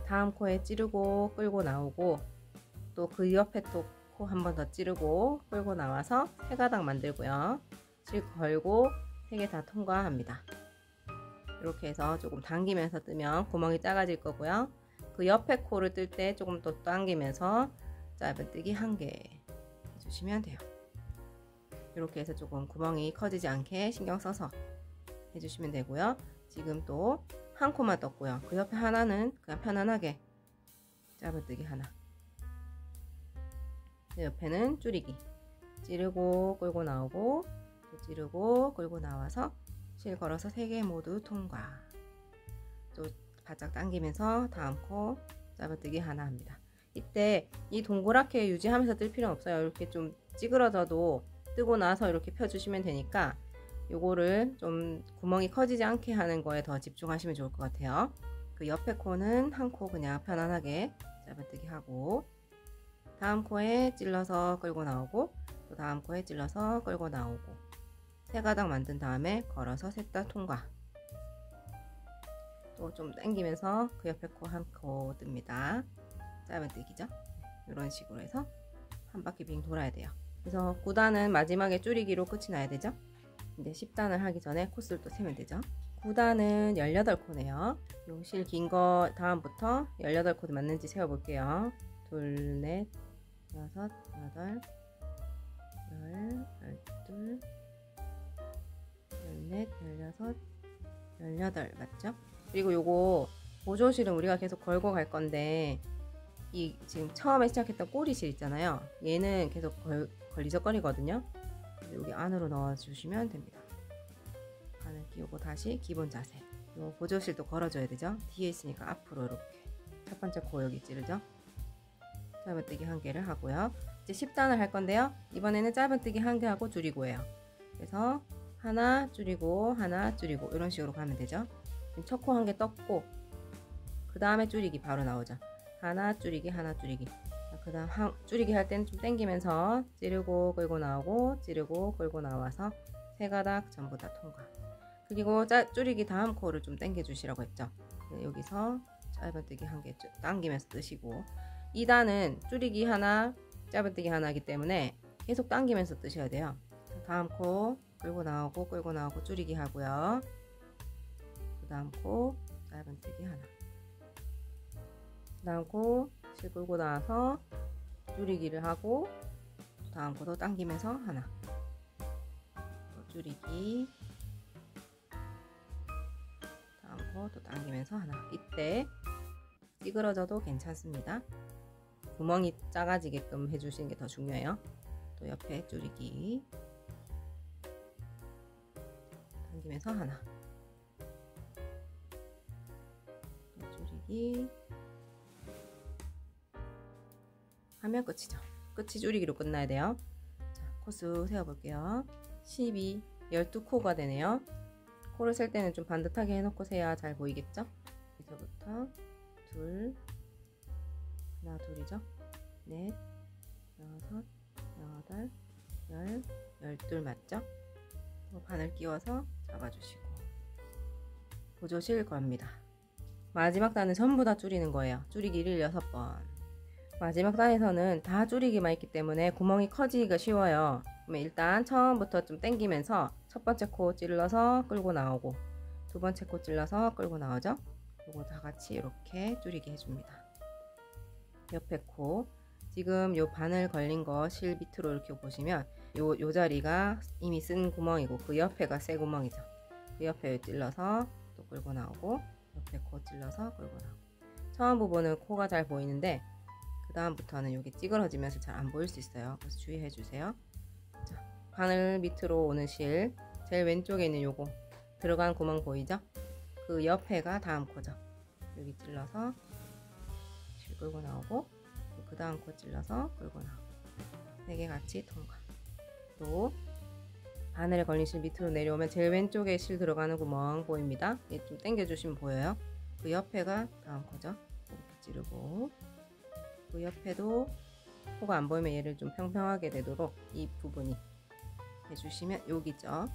다음 코에 찌르고 끌고 나오고, 또 그 옆에 또 코 한 번 더 찌르고 끌고 나와서 3가닥 만들고요. 실 걸고 3개 다 통과합니다. 이렇게 해서 조금 당기면서 뜨면 구멍이 작아질 거고요. 그 옆에 코를 뜰 때 조금 더 당기면서 짧은뜨기 1개 해주시면 돼요. 이렇게 해서 조금 구멍이 커지지 않게 신경 써서 해주시면 되고요. 지금 또 한 코만 떴고요. 그 옆에 하나는 그냥 편안하게 짧은뜨기 하나, 그 옆에는 줄이기, 찌르고 끌고 나오고 또 찌르고 끌고 나와서 실 걸어서 3개 모두 통과. 또 바짝 당기면서 다음 코 짧은뜨기 하나 합니다. 이때 이 동그랗게 유지하면서 뜰 필요는 없어요. 이렇게 좀 찌그러져도 뜨고 나서 이렇게 펴주시면 되니까 요거를 좀 구멍이 커지지 않게 하는 거에 더 집중하시면 좋을 것 같아요. 그 옆에 코는 한 코 그냥 편안하게 짧은뜨기 하고, 다음 코에 찔러서 끌고 나오고 또 다음 코에 찔러서 끌고 나오고 3가닥 만든 다음에 걸어서 셋 다 통과. 또 좀 당기면서 그 옆에 코 한 코 뜹니다. 짧은뜨기죠. 이런 식으로 해서 한 바퀴 빙 돌아야 돼요. 그래서 9단은 마지막에 줄이기로 끝이 나야 되죠. 이제 10단을 하기 전에 코스를 또 세면 되죠. 9단은 18코네요. 요 실 긴 거 다음부터 18코 맞는지 세워 볼게요. 둘, 넷, 여섯, 여덟, 열둘, 열넷, 열여섯, 열여덟 맞죠? 그리고 요거 보조실은 우리가 계속 걸고 갈 건데, 이 지금 처음에 시작했던 꼬리실 있잖아요. 얘는 계속 걸리적거리거든요. 여기 안으로 넣어 주시면 됩니다. 바늘 끼우고 다시 기본 자세. 요 보조실도 걸어줘야 되죠. 뒤에 있으니까 앞으로 이렇게 첫 번째 코 여기 찌르죠. 짧은뜨기 1개를 하고요. 이제 10단을 할 건데요. 이번에는 짧은뜨기 1개 하고 줄이고예요. 그래서 하나 줄이고 하나 줄이고 이런 식으로 가면 되죠. 첫 코 1개 떴고 그 다음에 줄이기 바로 나오죠. 하나 줄이기 하나 줄이기. 그 다음 줄이기 할 때는 좀 당기면서 찌르고 끌고 나오고 찌르고 끌고 나와서 3가닥 전부 다 통과. 그리고 줄이기 다음 코를 좀 당겨 주시라고 했죠. 여기서 짧은뜨기 1개 당기면서 뜨시고, 2단은 줄이기 하나 짧은뜨기 하나이기 때문에 계속 당기면서 뜨셔야 돼요. 다음 코 끌고 나오고 줄이기 하고요. 그 다음 코 짧은뜨기 하나, 그 다음 코 실 끌고 나와서 줄이기를 하고 다음 코도 당기면서 하나, 또 줄이기, 다음 코 또 당기면서 하나. 이때 찌그러져도 괜찮습니다. 구멍이 작아지게끔 해주시는 게 더 중요해요. 또 옆에 줄이기, 당기면서 하나, 또 줄이기 하면 끝이죠. 끝이 줄이기로 끝나야 돼요. 자, 코스 세어볼게요. 12, 12코가 되네요. 코를 셀 때는 좀 반듯하게 해놓고 세야 잘 보이겠죠? 여기서부터 둘, 하나 둘이죠. 넷, 여섯, 여덟, 열, 12 맞죠? 바늘 끼워서 잡아주시고 보조실 겁니다. 마지막 단은 전부 다 줄이는 거예요. 줄이기를 6번. 마지막 단에서는 다 줄이기만 있기 때문에 구멍이 커지기가 쉬워요. 그러면 일단 처음부터 좀 당기면서 첫 번째 코 찔러서 끌고 나오고 두 번째 코 찔러서 끌고 나오죠. 이거 다 같이 이렇게 줄이기 해줍니다. 옆에 코, 지금 요 바늘 걸린 거 실 밑으로 이렇게 보시면 요 자리가 이미 쓴 구멍이고 그 옆에가 새 구멍이죠. 그 옆에 찔러서 또 끌고 나오고 옆에 코 찔러서 끌고 나오고. 처음 부분은 코가 잘 보이는데 그 다음부터는 여기 찌그러지면서 잘 안 보일 수 있어요. 그래서 주의해 주세요. 자, 바늘 밑으로 오는 실 제일 왼쪽에 있는 요거 들어간 구멍 보이죠? 그 옆에가 다음 코죠. 여기 찔러서 실 끌고 나오고 그 다음 코 찔러서 끌고 나오고 4개 같이 통과. 또 바늘에 걸린 실 밑으로 내려오면 제일 왼쪽에 실 들어가는 구멍 보입니다. 좀 당겨주시면 보여요. 그 옆에가 다음 거죠. 이렇게 찌르고 그 옆에도 코가 안 보이면 얘를 좀 평평하게 되도록 이 부분이 해주시면 여기죠.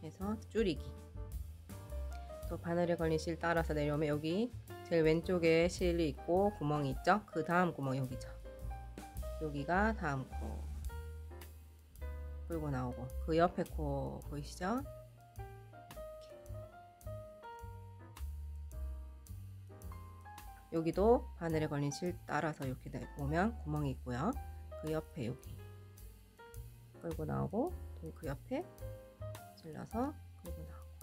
해서 줄이기. 또 바늘에 걸린 실 따라서 내려오면 여기 제일 왼쪽에 실이 있고 구멍이 있죠. 그 다음 구멍 여기죠. 여기가 다음 코 끌고 나오고 그 옆에 코 보이시죠? 이렇게. 여기도 바늘에 걸린 실 따라서 이렇게 보면 구멍이 있고요. 그 옆에 여기 끌고 나오고 또 그 옆에 찔러서 끌고 나오고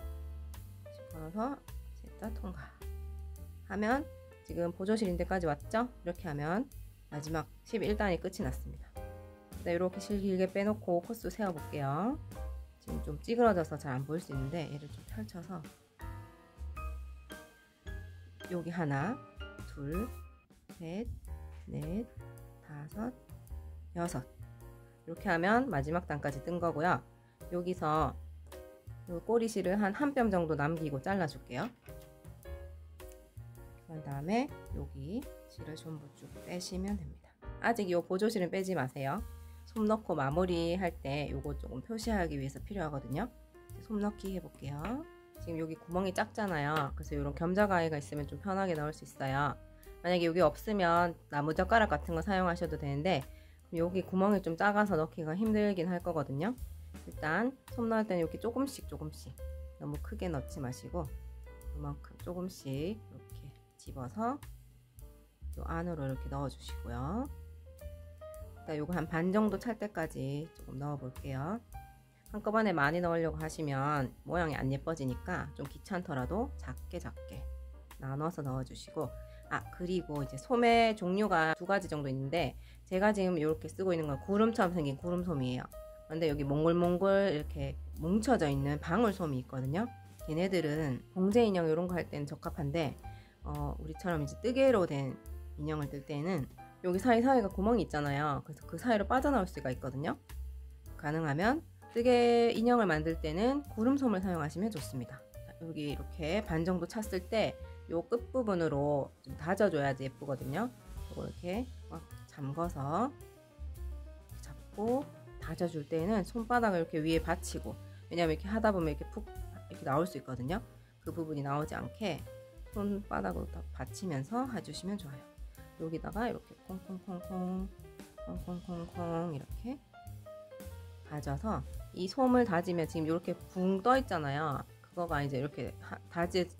집어넣어서 셋 다 통과 하면 지금 보조실인데까지 왔죠? 이렇게 하면 마지막 11단이 끝이 났습니다. 네, 이렇게 실 길게 빼놓고 코스 세워 볼게요. 지금 좀 찌그러져서 잘 안 보일 수 있는데 얘를 좀 펼쳐서 여기 하나, 둘, 셋, 넷, 다섯, 여섯 이렇게 하면 마지막 단까지 뜬 거고요. 여기서 요 꼬리실을 한 뼘 정도 남기고 잘라 줄게요. 그런 다음에 여기 실을 전부 쭉 빼시면 됩니다. 아직 이 보조실은 빼지 마세요. 솜 넣고 마무리 할 때 요거 조금 표시하기 위해서 필요하거든요. 솜 넣기 해볼게요. 지금 여기 구멍이 작잖아요. 그래서 이런 겸자가위가 있으면 좀 편하게 넣을 수 있어요. 만약에 여기 없으면 나무젓가락 같은 거 사용하셔도 되는데 여기 구멍이 좀 작아서 넣기가 힘들긴 할 거거든요. 일단 솜 넣을 때는 이렇게 조금씩 너무 크게 넣지 마시고 이만큼 조금씩 이렇게 집어서 요 안으로 이렇게 넣어 주시고요. 일단 요거 한 반 정도 찰 때까지 조금 넣어 볼게요. 한꺼번에 많이 넣으려고 하시면 모양이 안 예뻐지니까 좀 귀찮더라도 작게 나눠서 넣어 주시고 그리고 이제 솜의 종류가 두 가지 정도 있는데 제가 지금 이렇게 쓰고 있는 건 구름처럼 생긴 구름솜이에요. 근데 여기 몽글몽글 이렇게 뭉쳐져 있는 방울솜이 있거든요. 걔네들은 봉제 인형 이런 거 할 때는 적합한데 우리처럼 이제 뜨개로 된 인형을 뜰 때는 여기 사이사이가 구멍이 있잖아요. 그래서 그 사이로 빠져나올 수가 있거든요. 가능하면 뜨개 인형을 만들 때는 구름솜을 사용하시면 좋습니다. 여기 이렇게 반 정도 찼을 때 요 끝부분으로 좀 다져줘야지 예쁘거든요. 이거 이렇게 막 잠궈서 잡고 다져줄 때는 손바닥을 이렇게 위에 받치고, 왜냐면 이렇게 하다 보면 이렇게 푹 이렇게 나올 수 있거든요. 그 부분이 나오지 않게 손바닥으로 딱 받치면서 해주시면 좋아요. 여기다가 이렇게 콩콩콩콩 이렇게 다져서 이 솜을 다지면 지금 이렇게 붕 떠 있잖아요. 그거가 이제 이렇게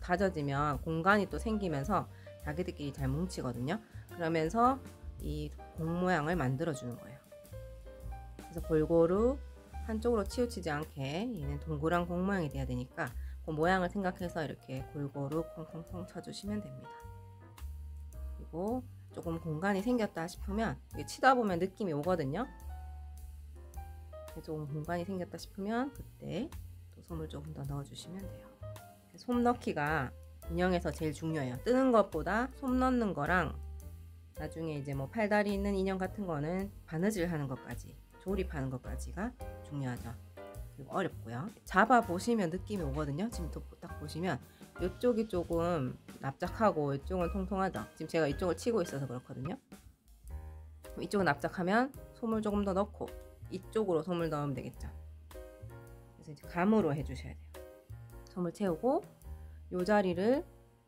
다져지면 공간이 또 생기면서 자기들끼리 잘 뭉치거든요. 그러면서 이 공 모양을 만들어 주는 거예요. 그래서 골고루 한쪽으로 치우치지 않게 얘는 동그란 공 모양이 돼야 되니까 그 모양을 생각해서 이렇게 골고루 콩콩콩 쳐주시면 됩니다. 그리고 조금 공간이 생겼다 싶으면 이게 치다 보면 느낌이 오거든요. 조금 공간이 생겼다 싶으면 그때 또 솜을 조금 더 넣어주시면 돼요. 솜 넣기가 인형에서 제일 중요해요. 뜨는 것보다 솜 넣는 거랑 나중에 이제 뭐 팔다리 있는 인형 같은 거는 바느질 하는 것까지, 조립하는 것까지가 중요하죠. 그리고 어렵고요. 잡아 보시면 느낌이 오거든요. 지금 딱 보시면 이쪽이 조금 납작하고 이쪽은 통통하죠. 지금 제가 이쪽을 치고 있어서 그렇거든요. 이쪽은 납작하면 솜을 조금 더 넣고 이쪽으로 솜을 넣으면 되겠죠. 그래서 이제 감으로 해주셔야 돼요. 솜을 채우고 이 자리를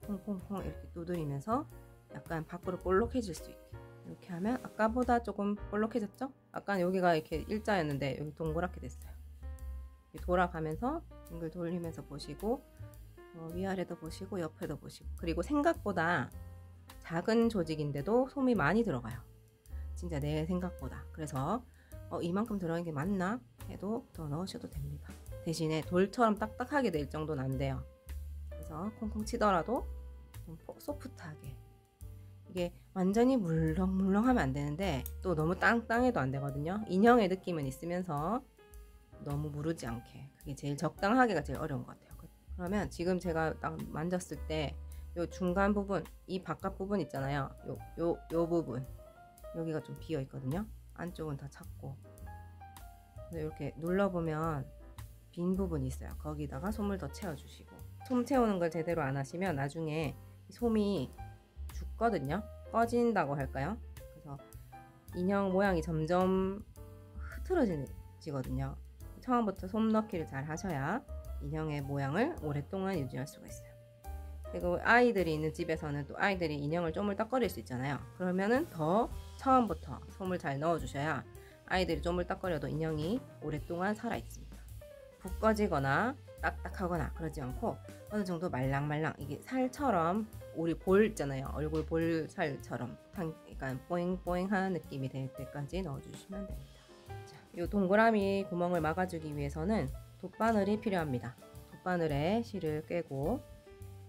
콩콩콩 이렇게 두드리면서 약간 밖으로 볼록해질 수 있게 이렇게 하면 아까보다 조금 볼록해졌죠? 아까 여기가 이렇게 일자였는데 여기 동그랗게 됐어요. 돌아가면서 빙글 돌리면서 보시고 위아래도 보시고 옆에도 보시고, 그리고 생각보다 작은 조직인데도 솜이 많이 들어가요. 진짜 내 생각보다. 그래서 이만큼 들어가는 게 맞나 해도 더 넣으셔도 됩니다. 대신에 돌처럼 딱딱하게 될 정도는 안 돼요. 그래서 콩콩 치더라도 좀 소프트하게, 이게 완전히 물렁물렁하면 안 되는데 또 너무 땅땅해도 안 되거든요. 인형의 느낌은 있으면서 너무 무르지 않게, 그게 제일 적당하게가 제일 어려운 것 같아요. 그러면 지금 제가 딱 만졌을 때 요 중간 부분, 이 바깥 부분 있잖아요. 요 부분 여기가 좀 비어 있거든요. 안쪽은 다 찼고 이렇게 눌러보면 빈 부분이 있어요. 거기다가 솜을 더 채워주시고, 솜 채우는 걸 제대로 안 하시면 나중에 솜이 죽거든요. 꺼진다고 할까요? 그래서 인형 모양이 점점 흐트러지거든요. 처음부터 솜 넣기를 잘 하셔야 인형의 모양을 오랫동안 유지할 수가 있어요. 그리고 아이들이 있는 집에서는 또 아이들이 인형을 쪼물딱거릴 수 있잖아요. 그러면은 더 처음부터 솜을 잘 넣어 주셔야 아이들이 쪼물딱거려도 인형이 오랫동안 살아 있습니다. 붓 꺼지거나 딱딱하거나 그러지 않고 어느 정도 말랑말랑, 이게 살처럼 우리 볼 있잖아요. 얼굴 볼 살처럼 약간 뽀잉뽀잉한 느낌이 될 때까지 넣어주시면 됩니다. 자, 이 동그라미 구멍을 막아주기 위해서는 돗바늘이 필요합니다. 돗바늘에 실을 꿰고,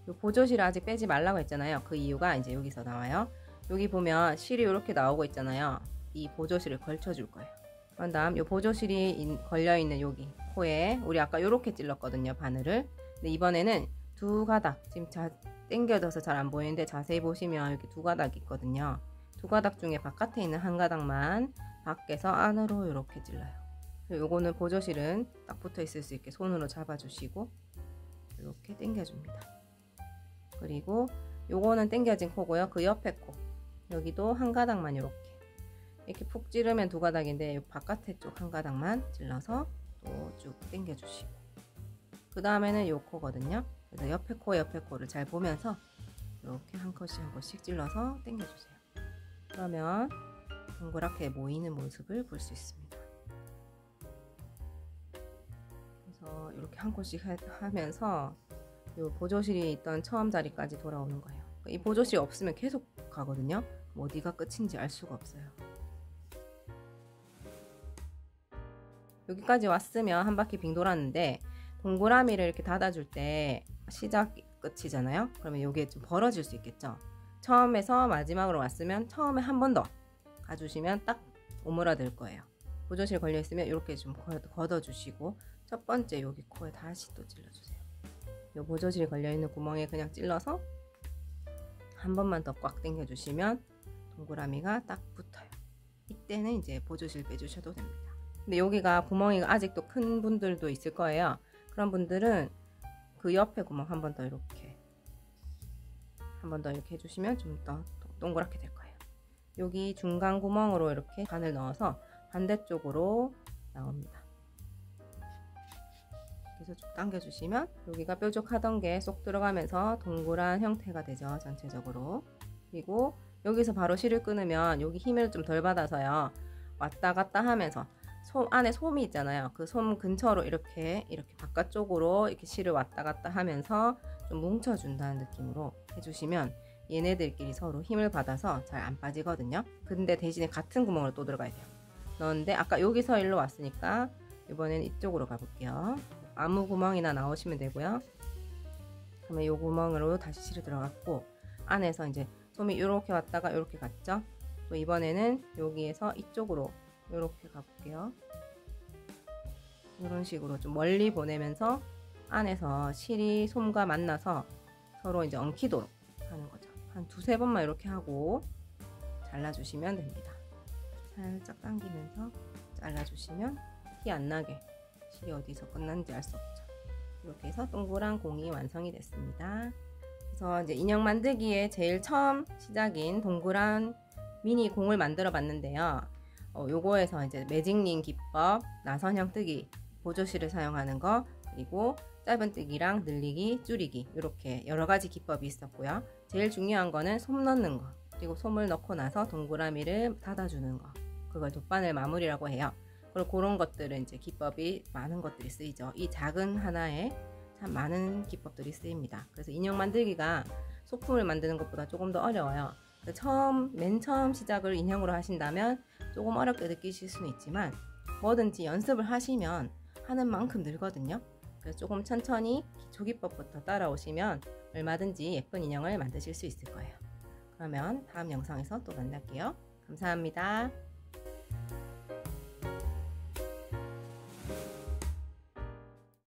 이 보조실을 아직 빼지 말라고 했잖아요. 그 이유가 이제 여기서 나와요. 여기 보면 실이 이렇게 나오고 있잖아요. 이 보조실을 걸쳐줄 거예요. 그런 다음 이 보조실이 걸려있는 여기 코에 우리 아까 이렇게 찔렀거든요, 바늘을. 근데 이번에는 두 가닥, 지금 당겨져서 잘 안 보이는데 자세히 보시면 이렇게 두 가닥 있거든요. 두 가닥 중에 바깥에 있는 한 가닥만 밖에서 안으로 이렇게 찔러요. 요거는 보조실은 딱 붙어 있을 수 있게 손으로 잡아주시고 이렇게 당겨줍니다. 그리고 요거는 당겨진 코고요. 그 옆에 코, 여기도 한 가닥만 이렇게 푹 찌르면 두 가닥인데 요 바깥에 쪽 한 가닥만 찔러서 또 쭉 당겨주시고, 그 다음에는 요 코거든요. 그래서 옆에 코를 잘 보면서 이렇게 한 컷씩 한 컷씩 찔러서 당겨주세요. 그러면 동그랗게 모이는 모습을 볼 수 있습니다. 그래서 이렇게 한 컷씩 하면서 이 보조실이 있던 처음 자리까지 돌아오는 거예요. 이 보조실이 없으면 계속 가거든요. 어디가 끝인지 알 수가 없어요. 여기까지 왔으면 한 바퀴 빙 돌았는데, 동그라미를 이렇게 닫아줄 때 시작 끝이잖아요. 그러면 이게 좀 벌어질 수 있겠죠. 처음에서 마지막으로 왔으면 처음에 한 번 더 가주시면 딱 오므라들 거예요. 보조실 걸려 있으면 이렇게 좀 걷어주시고, 첫 번째 여기 코에 다시 또 찔러주세요. 이 보조실 걸려 있는 구멍에 그냥 찔러서 한 번만 더 꽉 당겨주시면 동그라미가 딱 붙어요. 이때는 이제 보조실 빼주셔도 됩니다. 근데 여기가 구멍이 아직도 큰 분들도 있을 거예요. 그런 분들은 그 옆에 구멍 한 번 더 이렇게 해주시면 좀 더 동그랗게 될 거예요. 여기 중간 구멍으로 이렇게 바늘 넣어서 반대쪽으로 나옵니다. 그래서 쭉 당겨주시면 여기가 뾰족하던 게 쏙 들어가면서 동그란 형태가 되죠, 전체적으로. 그리고 여기서 바로 실을 끊으면 여기 힘을 좀 덜 받아서요, 왔다 갔다 하면서 안에 솜이 있잖아요. 그 솜 근처로 이렇게 바깥쪽으로 이렇게 실을 왔다 갔다 하면서 좀 뭉쳐준다는 느낌으로 해주시면 얘네들끼리 서로 힘을 받아서 잘 안 빠지거든요. 근데 대신에 같은 구멍으로 또 들어가야 돼요. 넣었는데 아까 여기서 일로 왔으니까 이번엔 이쪽으로 가볼게요. 아무 구멍이나 나오시면 되고요. 그러면 이 구멍으로 다시 실을 들어갔고, 안에서 이제 솜이 이렇게 왔다가 이렇게 갔죠. 또 이번에는 여기에서 이쪽으로 이렇게 가볼게요. 이런 식으로 좀 멀리 보내면서 안에서 실이 솜과 만나서 서로 이제 엉키도록 하는 거죠. 한 두세 번만 이렇게 하고 잘라주시면 됩니다. 살짝 당기면서 잘라주시면 티 안 나게 실이 어디서 끝났는지 알 수 없죠. 이렇게 해서 동그란 공이 완성이 됐습니다. 그래서 이제 인형 만들기에 제일 처음 시작인 동그란 미니 공을 만들어 봤는데요. 요거에서 이제 매직링 기법, 나선형 뜨기, 보조실을 사용하는 거, 그리고 짧은뜨기랑 늘리기, 줄이기, 이렇게 여러가지 기법이 있었고요. 제일 중요한 거는 솜 넣는 거, 그리고 솜을 넣고 나서 동그라미를 닫아주는 거, 그걸 돗바늘 마무리라고 해요. 그리고 그런 것들은 이제 기법이 많은 것들이 쓰이죠. 이 작은 하나에 참 많은 기법들이 쓰입니다. 그래서 인형 만들기가 소품을 만드는 것보다 조금 더 어려워요. 맨 처음 시작을 인형으로 하신다면 조금 어렵게 느끼실 수는 있지만, 뭐든지 연습을 하시면 하는 만큼 늘거든요. 그래서 조금 천천히 기초 기법부터 따라오시면 얼마든지 예쁜 인형을 만드실 수 있을 거예요. 그러면 다음 영상에서 또 만날게요. 감사합니다.